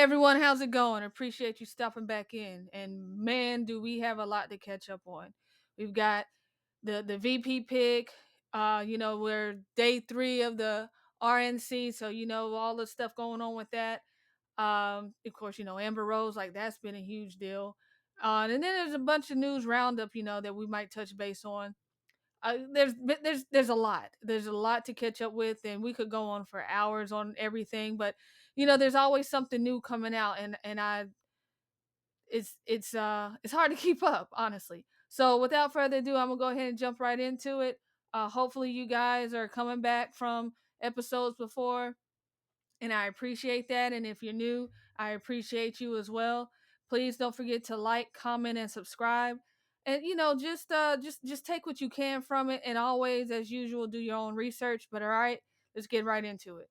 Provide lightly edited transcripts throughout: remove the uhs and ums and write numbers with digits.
everyone, how's it going? Appreciate you stopping back in. And man, do we have a lot to catch up on. We've got the VP pick. We're day 3 of the RNC, so all the stuff going on with that. Of course, Amber Rose, like that's been a huge deal. And then there's a bunch of news roundup, that we might touch base on. There's a lot. There's a lot to catch up with, and we could go on for hours on everything. But there's always something new coming out, and I it's hard to keep up, honestly. So without further ado, I'm gonna go ahead and jump right into it. Hopefully, you guys are coming back from episodes before, and I appreciate that. And if you're new, I appreciate you as well. Please don't forget to like, comment, and subscribe. And just take what you can from it, and always, as usual, do your own research. But all right, let's get right into it.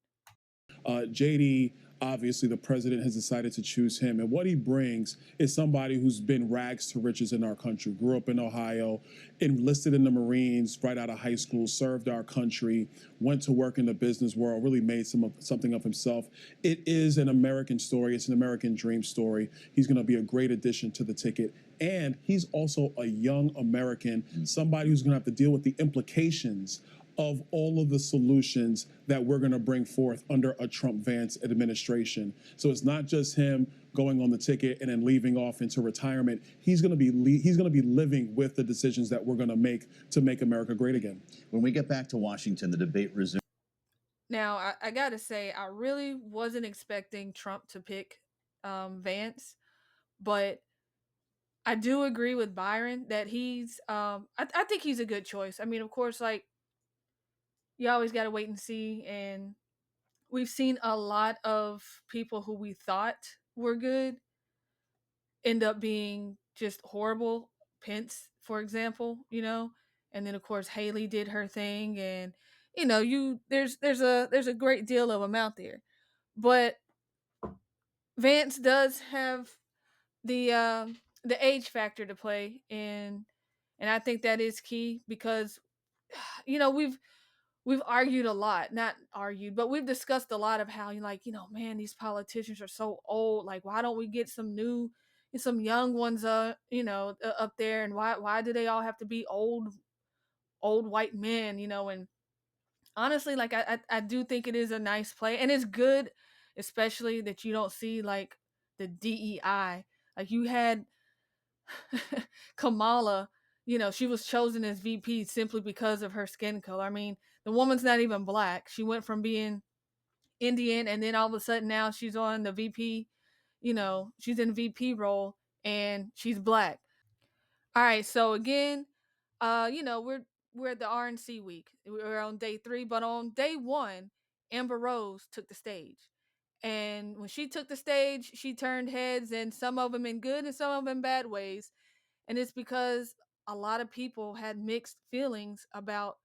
JD, obviously, the president has decided to choose him. And what he brings is somebody who's been rags to riches in our country, grew up in Ohio, enlisted in the Marines right out of high school, served our country, went to work in the business world, really made something of himself. It is an American story. It's an American dream story. He's going to be a great addition to the ticket. And he's also a young American, somebody who's going to have to deal with the implications of all of the solutions that we're going to bring forth under a Trump-Vance administration. So it's not just him going on the ticket and then leaving off into retirement. He's going to be living with the decisions that we're going to make America great again. When we get back to Washington, the debate resumes. Now, I gotta say, I really wasn't expecting Trump to pick Vance, but I do agree with Byron that I think he's a good choice. I mean, of course, like you always got to wait and see. And we've seen a lot of people who we thought were good end up being just horrible. Pence, for example, and then of course Haley did her thing, and there's a great deal of them out there, but Vance does have the age factor to play, and I think that is key because we've argued a lot, not argued, but we've discussed a lot of how man, these politicians are so old. Like, why don't we get some young ones, up there, and why do they all have to be old white men, And honestly, like I do think it is a nice play, and it's good, especially that you don't see like the DEI. Like you had Kamala, she was chosen as VP simply because of her skin color. I mean, the woman's not even black. She went from being Indian, and then all of a sudden now she's on the VP, she's in VP role, and she's black. All right, so again, we're at the RNC week. We're on day 3, but on day 1, Amber Rose took the stage. And when she took the stage, she turned heads, and some of them in good and some of them in bad ways. And it's because a lot of people had mixed feelings about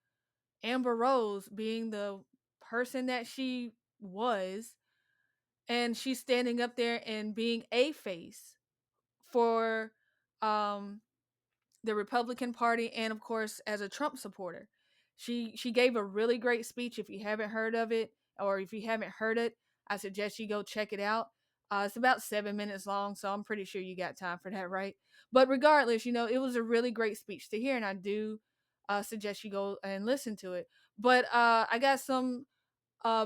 Amber Rose being the person that she was, and she's standing up there and being a face for um the Republican Party, and of course as a Trump supporter. She gave a really great speech. If you haven't heard of it, or if you haven't heard it, I suggest you go check it out. It's about 7 minutes long, so I'm pretty sure you got time for that, right? But regardless, it was a really great speech to hear, and I do suggest you go and listen to it. But I got some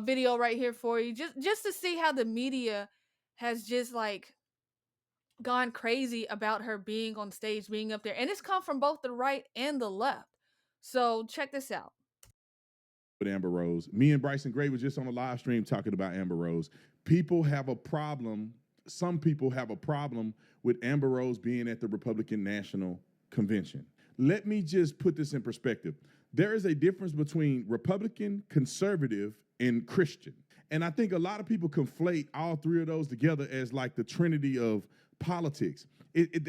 video right here for you, just to see how the media has just like gone crazy about her being on stage, being up there. And it's come from both the right and the left. So check this out. With Amber Rose. Me and Bryson Gray was just on a live stream talking about Amber Rose. People have a problem. Some people have a problem with Amber Rose being at the Republican National Convention. Let me just put this in perspective. There is a difference between Republican, conservative, and Christian. And I think a lot of people conflate all 3 of those together as like the trinity of politics.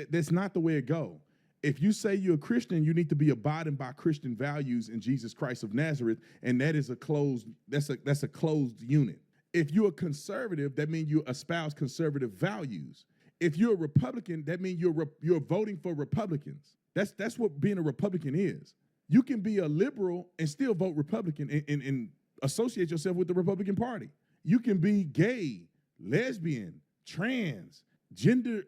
That's not the way it goes. If you say you're a Christian, you need to be abiding by Christian values in Jesus Christ of Nazareth, and that is that's a closed unit. If you're a conservative, that means you espouse conservative values. If you're a Republican, that means you're voting for Republicans. That's what being a Republican is. You can be a liberal and still vote Republican and associate yourself with the Republican Party. You can be gay, lesbian, trans, gender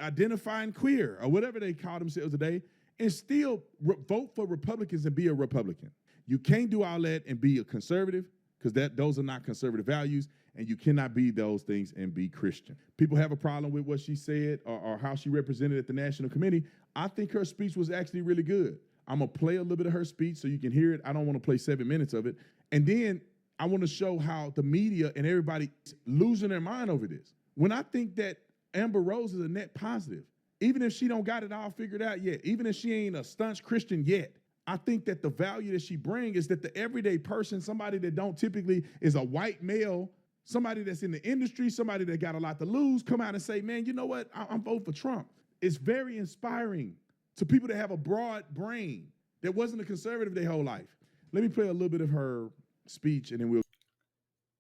identifying queer, or whatever they call themselves today, and still vote for Republicans and be a Republican. You can't do all that and be a conservative, because those are not conservative values, and you cannot be those things and be Christian. People have a problem with what she said or how she represented at the National Committee. I think her speech was actually really good. I'm going to play a little bit of her speech so you can hear it. I don't want to play 7 minutes of it. And then I want to show how the media and everybody is losing their mind over this. When I think that Amber Rose is a net positive, even if she don't got it all figured out yet, even if she ain't a staunch Christian yet, I think that the value that she brings is that the everyday person, somebody that don't typically is a white male, somebody that's in the industry, somebody that got a lot to lose, come out and say, man, you know what? I'm voting for Trump. It's very inspiring to people that have a broad brain that wasn't a conservative their whole life. Let me play a little bit of her speech and then we'll.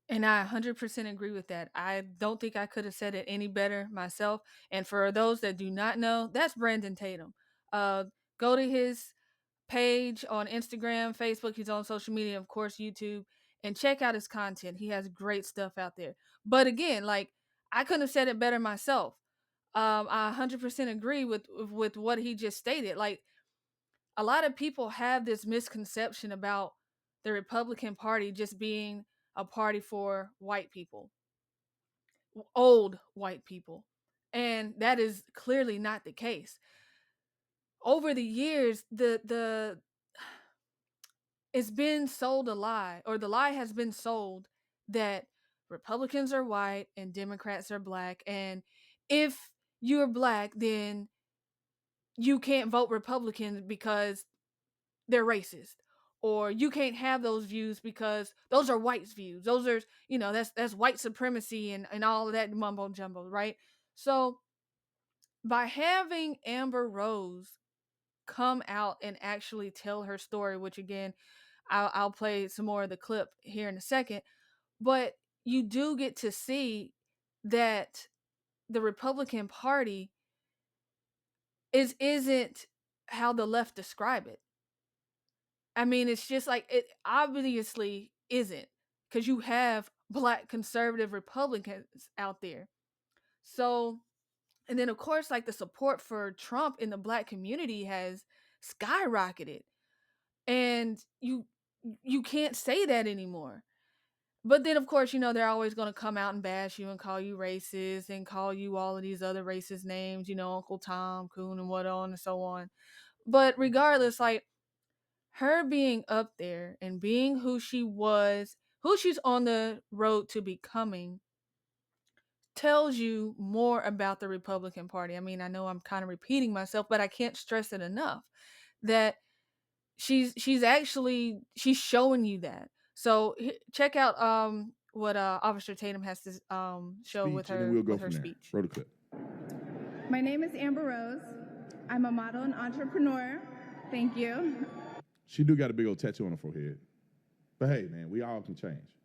And I 100% agree with that. I don't think I could have said it any better myself. And for those that do not know, that's Brandon Tatum. Go to his page on Instagram, Facebook. He's on social media, of course, YouTube, and check out his content. He has great stuff out there. But again, like, I couldn't have said it better myself. I 100% agree with what he just stated. Like, a lot of people have this misconception about the Republican Party just being a party for white people, old white people. And that is clearly not the case. Over the years, the it's been sold a lie, or the lie has been sold that Republicans are white and Democrats are black, and if you're black, then you can't vote Republican because they're racist, or you can't have those views because those are whites' views. Those are, that's white supremacy and all of that mumbo jumbo, right? So by having Amber Rose come out and actually tell her story, which again, I'll play some more of the clip here in a second, but you do get to see that the Republican Party isn't how the left describe it. I mean, it's just like, it obviously isn't, because you have black conservative Republicans out there. So, and then of course, like, the support for Trump in the black community has skyrocketed, and you can't say that anymore. But then of course, they're always going to come out and bash you and call you racist and call you all of these other racist names, Uncle Tom, Coon, and what on and so on. But regardless, like, her being up there and being who she was, who she's on the road to becoming, tells you more about the Republican Party. I mean, I know I'm kind of repeating myself, but I can't stress it enough that she's showing you that. So check out what Officer Tatum has to show Speech, and then we'll go with her from there. speech. Roll the clip. My name is Amber Rose. I'm a model and entrepreneur. Thank you. She do got a big old tattoo on her forehead. But hey, man, we all can change.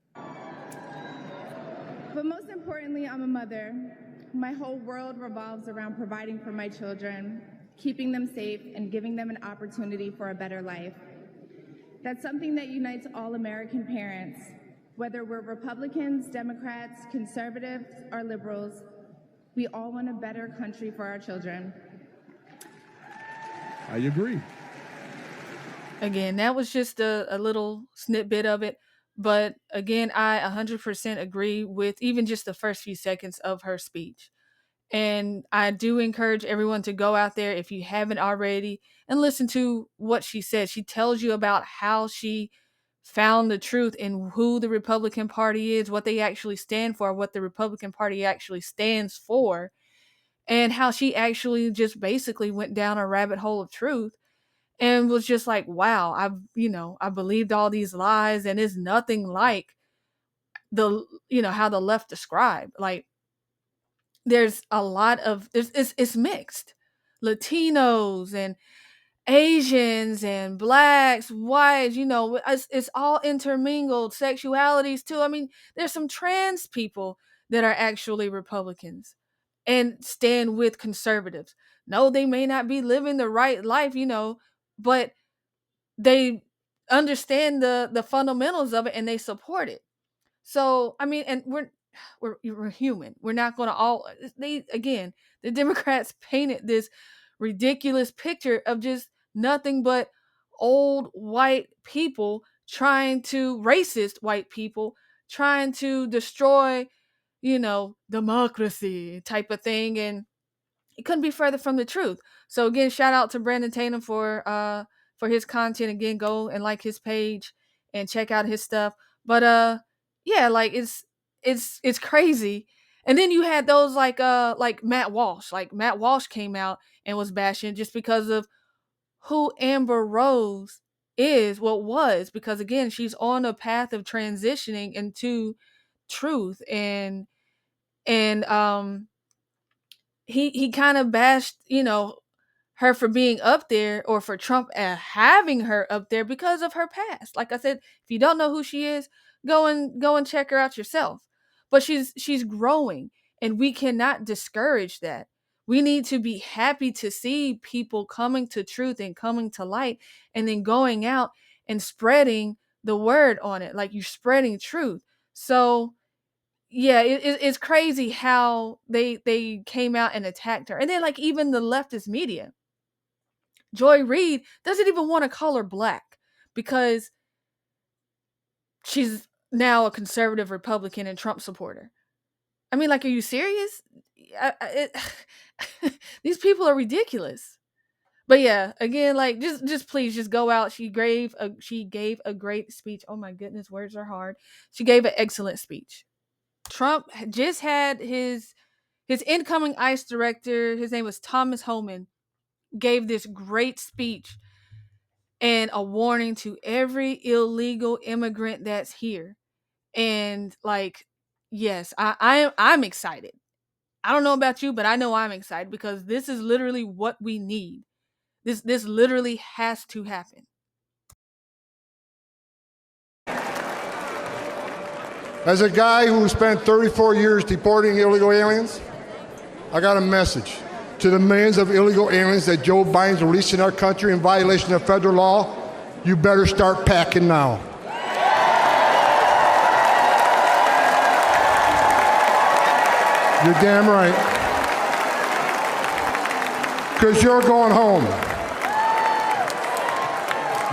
But most importantly, I'm a mother. My whole world revolves around providing for my children, keeping them safe, and giving them an opportunity for a better life. That's something that unites all American parents, whether we're Republicans, Democrats, conservatives, or liberals. We all want a better country for our children. I agree. Again, that was just a little snippet of it. But again, I 100% agree with even just the first few seconds of her speech. And I do encourage everyone to go out there, if you haven't already, and listen to what she said. She tells you about how she found the truth in who the Republican Party is, what they actually stand for, what the Republican Party actually stands for, and how she actually just basically went down a rabbit hole of truth and was just like, wow, I believed all these lies, and it's nothing like how the left described. Like, there's a lot of it's mixed. Latinos and Asians and blacks, whites, it's all intermingled. Sexualities too. I mean, there's some trans people that are actually Republicans and stand with conservatives. No, they may not be living the right life, but they understand the fundamentals of it and they support it. So, I mean, and we're human. We're not going to all they again, the Democrats painted this ridiculous picture of just nothing but old white people trying to racist white people trying to destroy, democracy type of thing, and it couldn't be further from the truth. So again, shout out to Brandon Tatum for his content. Again, go and like his page and check out his stuff. But yeah, like it's crazy. And then you had those like Matt Walsh. Like Matt Walsh came out and was bashing just because of who Amber Rose is, was, because again, she's on a path of transitioning into truth, and he kind of bashed, her for being up there, or for Trump having her up there because of her past. Like I said, if you don't know who she is, go and check her out yourself. But she's growing, and we cannot discourage that. We need to be happy to see people coming to truth and coming to light, and then going out and spreading the word on it, like you're spreading truth. So yeah, it's crazy how they came out and attacked her, and then like even the leftist media, Joy Reid doesn't even want to call her black because she's now a conservative Republican and Trump supporter. I mean, like, are you serious? These people are ridiculous. But yeah, again, like just please just go out. She gave a great speech. Oh my goodness, words are hard. She gave an excellent speech. Trump just had his incoming ICE director, his name was Thomas Homan, gave this great speech and a warning to every illegal immigrant that's here. And like, yes, I'm excited. I don't know about you, but I know I'm excited because this is literally what we need. This literally has to happen. As a guy who spent 34 years deporting illegal aliens, I got a message to the millions of illegal aliens that Joe Biden's releasing our country in violation of federal law. You better start packing now. You're damn right. Because you're going home.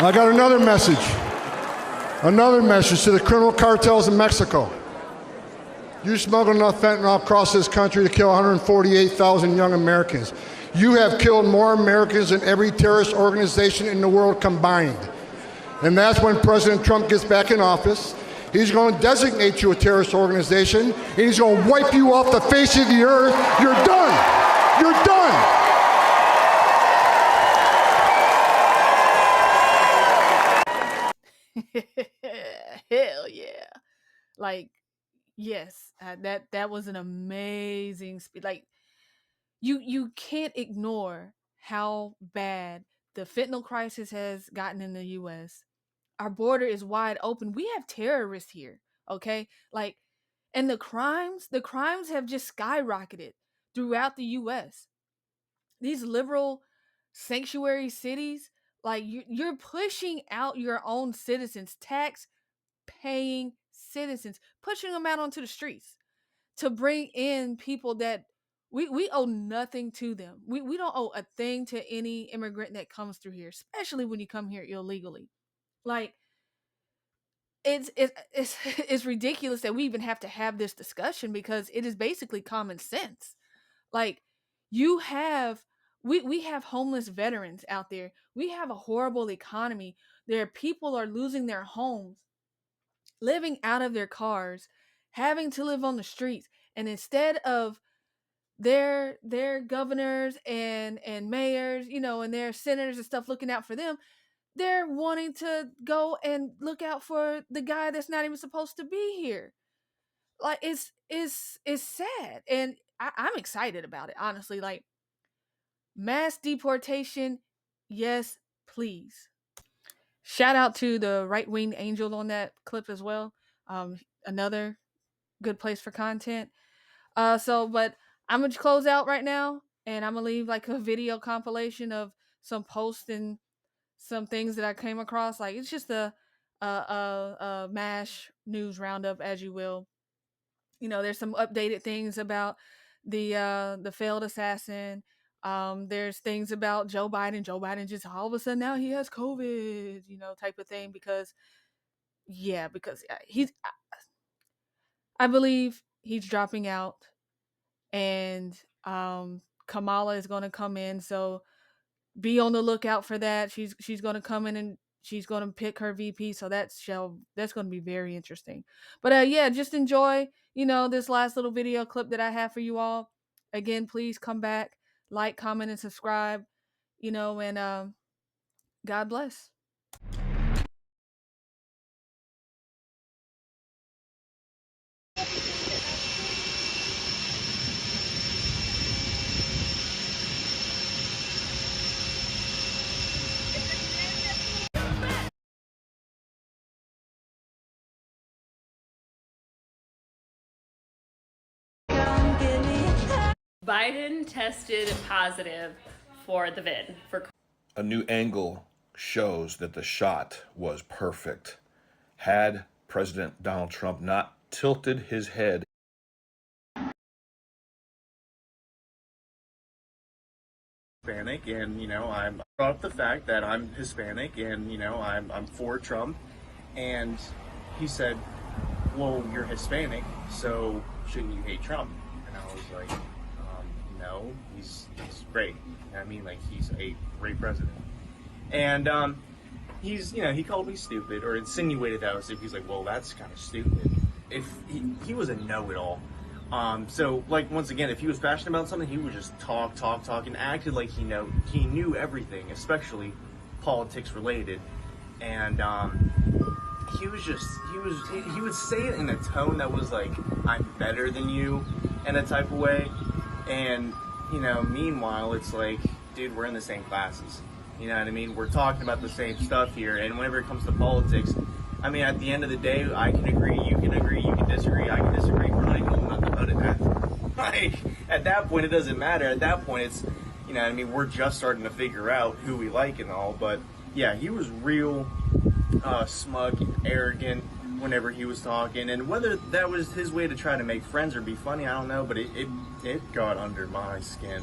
I got another message to the criminal cartels in Mexico. You smuggled enough fentanyl across this country to kill 148,000 young Americans. You have killed more Americans than every terrorist organization in the world combined. And that's when President Trump gets back in office. He's going to designate you a terrorist organization, and he's going to wipe you off the face of the earth. You're done. You're done. Hell yeah. Like, yes, that was an amazing speech. Like, you can't ignore how bad the fentanyl crisis has gotten in the US. Our border is wide open. We have terrorists here, okay? Like, and the crimes have just skyrocketed throughout the US. These liberal sanctuary cities, like you're pushing out your own citizens, tax paying citizens, pushing them out onto the streets to bring in people that we owe nothing to them. We don't owe a thing to any immigrant that comes through here, especially when you come here illegally. Like, it's ridiculous that we even have to have this discussion because it is basically common sense. Like, you have we have homeless veterans out there. We have a horrible economy. There people are losing their homes, living out of their cars, having to live on the streets, and instead of their governors and mayors, and their senators and stuff looking out for them, they're wanting to go and look out for the guy that's not even supposed to be here. Like, it's sad, and I'm excited about it, honestly. Like, mass deportation, yes, please. Shout out to the right wing angel on that clip as well. Another good place for content. But I'm gonna close out right now, and I'm gonna leave like a video compilation of some posts and some things that I came across. Like, it's just a mash news roundup, as you will. there's some updated things about the failed assassin. There's things about Joe Biden. Joe Biden just all of a sudden now he has COVID, type of thing because he's I believe he's dropping out, and Kamala is going to come in. So be on the lookout for that. She's going to come in and she's going to pick her VP. So that's going to be very interesting. But just enjoy this last little video clip that I have for you all. Again, please come back, like, comment, and subscribe. And God bless. Biden tested positive for the vid. A new angle shows that the shot was perfect. Had President Donald Trump not tilted his head Hispanic, and I brought up the fact that I'm Hispanic, and I'm for Trump, and he said, "Well, you're Hispanic, so shouldn't you hate Trump?" And I was like, "No, he's great. I mean, like, he's a great president." And he called me stupid, or insinuated that I was stupid. He's like, "Well, that's kind of stupid." If he was a know-it-all. So, like, once again, if he was passionate about something, he would just talk, and acted like he knew everything, especially politics related. And he would say it in a tone that was like, "I'm better than you," in a type of way. And meanwhile, it's like, dude, we're in the same classes. You know what I mean? We're talking about the same stuff here. And whenever it comes to politics, I mean, at the end of the day, I can agree, you can disagree, I can disagree. We're not even old enough to vote in that. Like, at that point, it doesn't matter. At that point, it's, we're just starting to figure out who we like and all. But yeah, he was real smug, arrogant whenever he was talking. And whether that was his way to try to make friends or be funny, I don't know. But it got under my skin.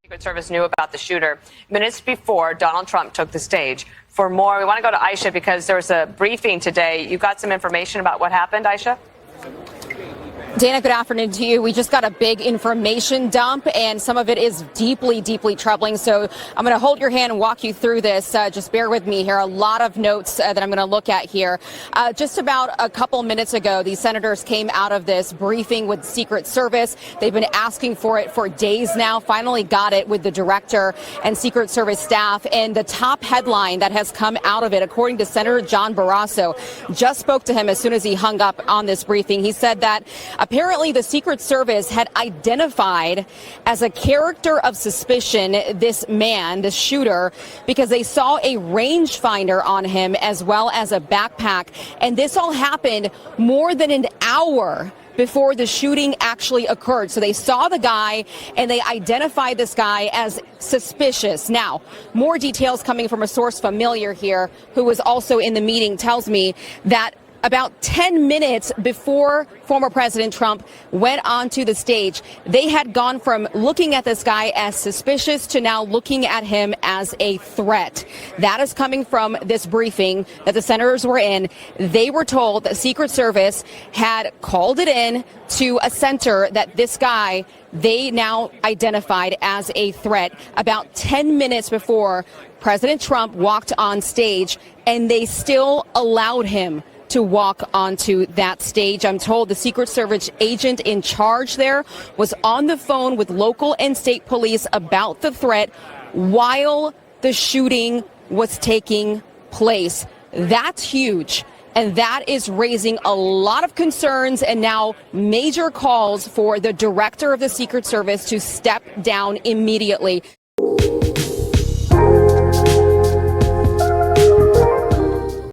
Secret Service knew about the shooter minutes before Donald Trump took the stage. For more, we want to go to Aisha because there was a briefing today. You got some information about what happened, Aisha? Dana, good afternoon to you. We just got a big information dump, and some of it is deeply, deeply troubling. So I'm going to hold your hand and walk you through this. Just bear with me here. A lot of notes that I'm going to look at here. Just about a couple minutes ago, these senators came out of this briefing with Secret Service. They've been asking for it for days now. Finally got it with the director and Secret Service staff. And the top headline that has come out of it, according to Senator John Barrasso, just spoke to him as soon as he hung up on this briefing. He said that apparently the Secret Service had identified as a character of suspicion this man, the shooter, because they saw a rangefinder on him as well as a backpack. And this all happened more than an hour before the shooting actually occurred. So they saw the guy and they identified this guy as suspicious. Now, more details coming from a source familiar here who was also in the meeting tells me that about 10 minutes before former President Trump went onto the stage, they had gone from looking at this guy as suspicious to now looking at him as a threat. That is coming from this briefing that the senators were in. They were told that Secret Service had called it in to a center that this guy they now identified as a threat about 10 minutes before President Trump walked on stage, and they still allowed him to walk onto that stage. I'm told the Secret Service agent in charge there was on the phone with local and state police about the threat while the shooting was taking place. That's huge. And that is raising a lot of concerns and now major calls for the director of the Secret Service to step down immediately.